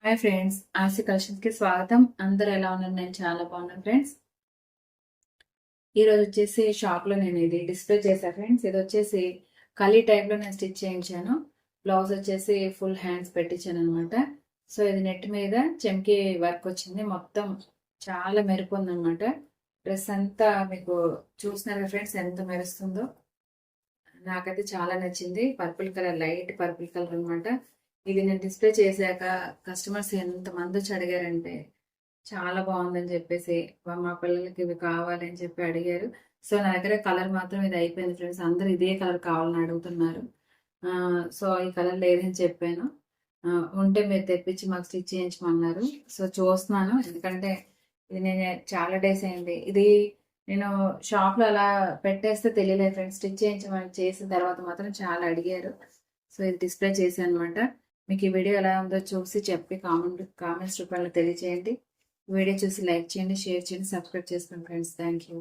Hi friends, ఆసి కలెక్షన్స్కి స్వాగతం. అందరూ ఎలా ఉన్నారు? నేను చాలా బాగున్నాను ఫ్రెండ్స్. ఈరోజు వచ్చేసి షాప్లో నేను ఇది డిస్ప్లే చేశాను ఫ్రెండ్స్. ఇది వచ్చేసి కలీ టైప్లో నేను స్టిచ్ చేయించాను. బ్లౌజ్ వచ్చేసి ఫుల్ హ్యాండ్స్ పెట్టించాను అనమాట. సో ఇది నెట్ మీద చెంకి వర్క్ వచ్చింది. మొత్తం చాలా మెరుపు ఉందన్నమాట. డ్రెస్ అంతా మీకు చూస్తున్నారు ఫ్రెండ్స్ ఎంత మెరుస్తుందో. నాకైతే చాలా నచ్చింది. Purple colour, light purple colour అనమాట. ఇది నేను డిస్ప్లే చేశాక కస్టమర్స్ ఎంతమంది వచ్చి అడిగారంటే చాలా బాగుందని చెప్పేసి మా పిల్లలకి ఇవి కావాలి అని చెప్పి అడిగారు. సో నా దగ్గర కలర్ మాత్రం ఇది అయిపోయింది ఫ్రెండ్స్. అందరూ ఇదే కలర్ కావాలని అడుగుతున్నారు. సో ఈ కలర్ లేదని చెప్పాను. ఉంటే మీరు తెప్పించి మాకు స్టిచ్ చేయించమన్నారు. సో చూస్తున్నాను, ఎందుకంటే ఇది నేను చాలా డేస్ అయింది. ఇది నేను షాప్లో అలా పెట్టేస్తే తెలియలేదు ఫ్రెండ్స్. స్టిచ్ చేయించమని చేసిన తర్వాత మాత్రం చాలా అడిగారు. సో ఇది డిస్ప్లే చేశాను అనమాట. మీకు ఈ వీడియో ఎలా ఉందో చూసి చెప్పి కామెంట్స్ రూపంలో తెలియజేయండి. వీడియో చూసి లైక్ చేయండి, షేర్ చేయండి, సబ్స్క్రైబ్ చేసుకోండి ఫ్రెండ్స్. Thank you.